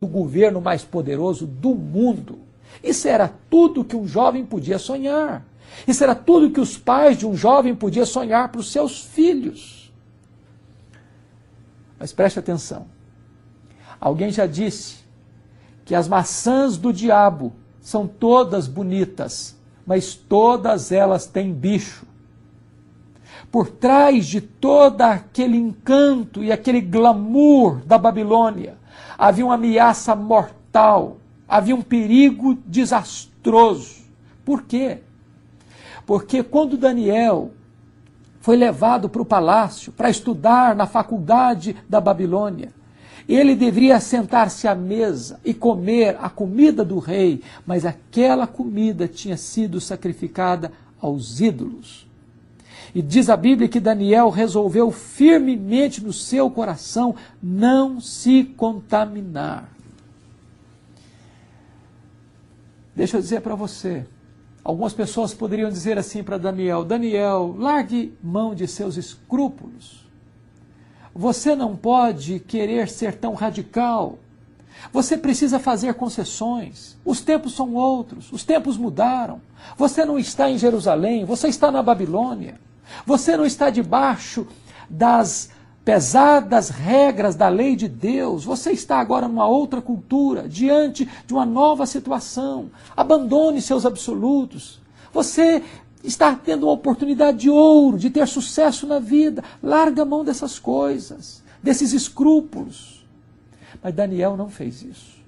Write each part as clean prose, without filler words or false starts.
do governo mais poderoso do mundo. Isso era tudo que um jovem podia sonhar. Isso era tudo que os pais de um jovem podiam sonhar para os seus filhos. Mas preste atenção. Alguém já disse que as maçãs do diabo são todas bonitas, mas todas elas têm bicho. Por trás de todo aquele encanto e aquele glamour da Babilônia, havia uma ameaça mortal, havia um perigo desastroso. Por quê? Porque quando Daniel foi levado para o palácio para estudar na faculdade da Babilônia, ele deveria sentar-se à mesa e comer a comida do rei, mas aquela comida tinha sido sacrificada aos ídolos. E diz a Bíblia que Daniel resolveu firmemente no seu coração não se contaminar. Deixa eu dizer para você, algumas pessoas poderiam dizer assim para Daniel: Daniel, largue mão de seus escrúpulos. Você não pode querer ser tão radical. Você precisa fazer concessões. Os tempos são outros, os tempos mudaram. Você não está em Jerusalém, você está na Babilônia. Você não está debaixo das pesadas regras da lei de Deus. Você está agora numa outra cultura, diante de uma nova situação. Abandone seus absolutos. Você está tendo uma oportunidade de ouro, de ter sucesso na vida. Larga a mão dessas coisas, desses escrúpulos. Mas Daniel não fez isso.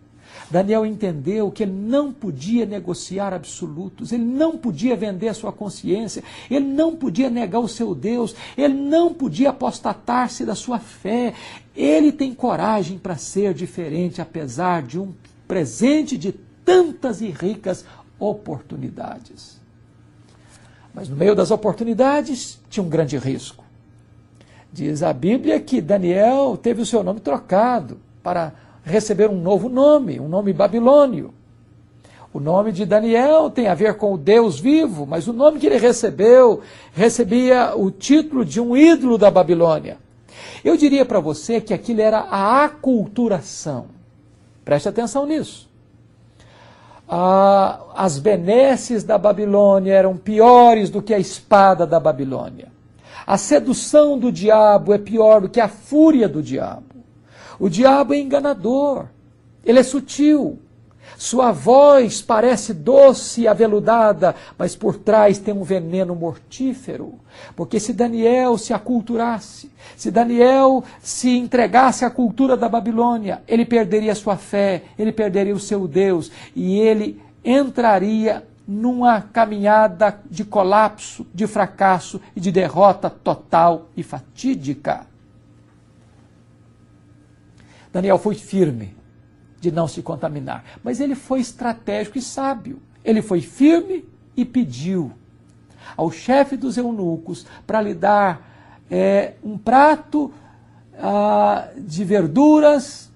Daniel entendeu que ele não podia negociar absolutos, ele não podia vender a sua consciência, ele não podia negar o seu Deus, ele não podia apostatar-se da sua fé. Ele tem coragem para ser diferente, apesar de um presente de tantas e ricas oportunidades. Mas no meio das oportunidades tinha um grande risco. Diz a Bíblia que Daniel teve o seu nome trocado para receber um novo nome, um nome babilônio. O nome de Daniel tem a ver com o Deus vivo, mas o nome que ele recebia o título de um ídolo da Babilônia. Eu diria para você que aquilo era a aculturação. Preste atenção nisso. As benesses da Babilônia eram piores do que a espada da Babilônia. A sedução do diabo é pior do que a fúria do diabo. O diabo é enganador, ele é sutil. Sua voz parece doce e aveludada, mas por trás tem um veneno mortífero. Porque se Daniel se aculturasse, se Daniel se entregasse à cultura da Babilônia, ele perderia sua fé, ele perderia o seu Deus, e ele entraria numa caminhada de colapso, de fracasso e de derrota total e fatídica. Daniel foi firme de não se contaminar, mas ele foi estratégico e sábio. Ele foi firme e pediu ao chefe dos eunucos para lhe dar um prato de verduras,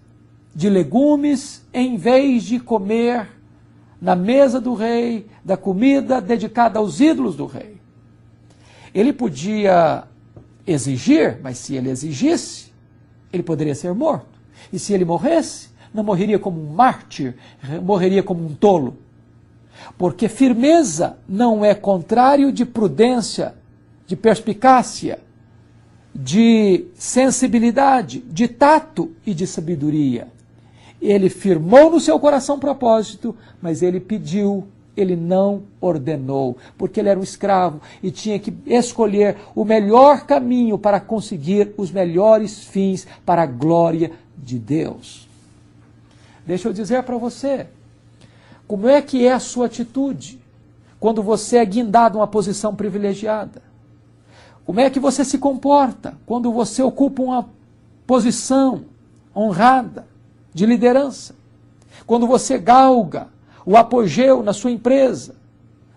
de legumes, em vez de comer na mesa do rei, da comida dedicada aos ídolos do rei. Ele podia exigir, mas se ele exigisse, ele poderia ser morto. E se ele morresse, não morreria como um mártir, morreria como um tolo. Porque firmeza não é contrário de prudência, de perspicácia, de sensibilidade, de tato e de sabedoria. Ele firmou no seu coração propósito, mas ele pediu, ele não ordenou, porque ele era um escravo e tinha que escolher o melhor caminho para conseguir os melhores fins para a glória de Deus. Deixa eu dizer para você, como é que é a sua atitude quando você é guindado a uma posição privilegiada? Como é que você se comporta quando você ocupa uma posição honrada de liderança? Quando você galga o apogeu na sua empresa,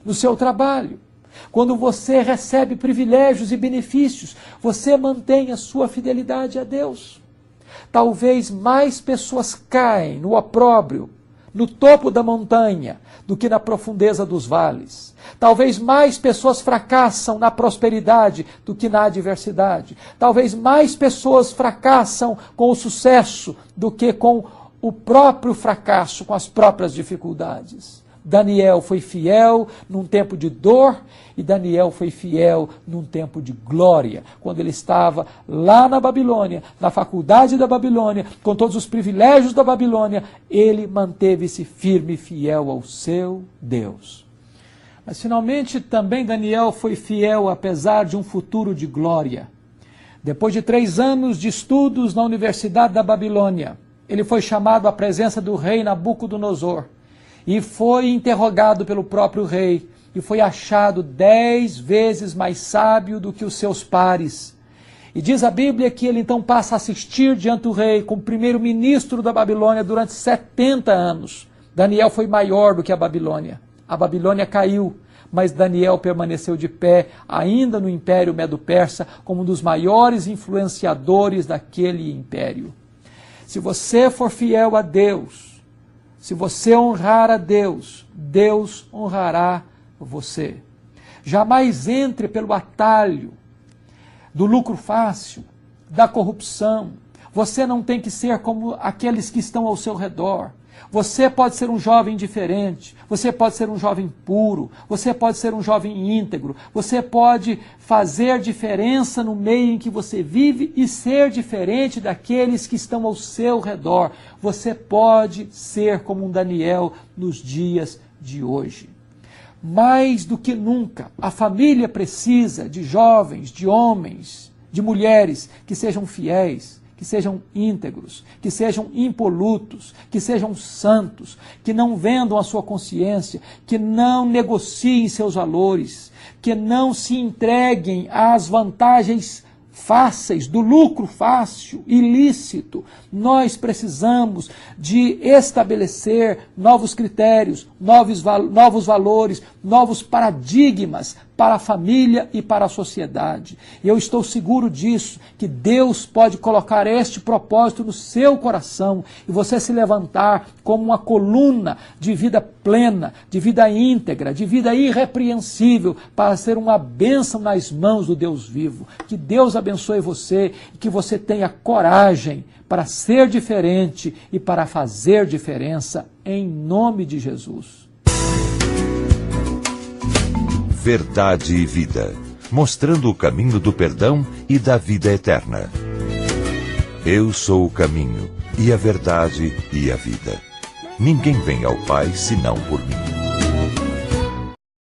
no seu trabalho? Quando você recebe privilégios e benefícios, você mantém a sua fidelidade a Deus? Talvez mais pessoas caem no opróbrio, no topo da montanha, do que na profundeza dos vales. Talvez mais pessoas fracassam na prosperidade do que na adversidade. Talvez mais pessoas fracassam com o sucesso do que com o próprio fracasso com as próprias dificuldades. Daniel foi fiel num tempo de dor e Daniel foi fiel num tempo de glória, quando ele estava lá na Babilônia, na faculdade da Babilônia, com todos os privilégios da Babilônia, ele manteve-se firme e fiel ao seu Deus. Mas finalmente também Daniel foi fiel apesar de um futuro de glória. Depois de 3 anos de estudos na Universidade da Babilônia, ele foi chamado à presença do rei Nabucodonosor e foi interrogado pelo próprio rei e foi achado 10 vezes mais sábio do que os seus pares. E diz a Bíblia que ele então passa a assistir diante do rei como primeiro-ministro da Babilônia durante 70 anos. Daniel foi maior do que a Babilônia. A Babilônia caiu, mas Daniel permaneceu de pé, ainda no Império Medo-Persa, como um dos maiores influenciadores daquele império. Se você for fiel a Deus, se você honrar a Deus, Deus honrará você. Jamais entre pelo atalho do lucro fácil, da corrupção. Você não tem que ser como aqueles que estão ao seu redor. Você pode ser um jovem diferente, você pode ser um jovem puro, você pode ser um jovem íntegro, você pode fazer diferença no meio em que você vive e ser diferente daqueles que estão ao seu redor. Você pode ser como um Daniel nos dias de hoje. Mais do que nunca, a família precisa de jovens, de homens, de mulheres que sejam fiéis, que sejam íntegros, que sejam impolutos, que sejam santos, que não vendam a sua consciência, que não negociem seus valores, que não se entreguem às vantagens fáceis, do lucro fácil, ilícito. Nós precisamos de estabelecer novos critérios, novos valores, novos paradigmas para a família e para a sociedade. E eu estou seguro disso, que Deus pode colocar este propósito no seu coração e você se levantar como uma coluna de vida plena, de vida íntegra, de vida irrepreensível, para ser uma bênção nas mãos do Deus vivo. Que Deus abençoe você e que você tenha coragem para ser diferente e para fazer diferença em nome de Jesus. Verdade e Vida, mostrando o caminho do perdão e da vida eterna. Eu sou o caminho, e a verdade e a vida. Ninguém vem ao Pai senão por mim.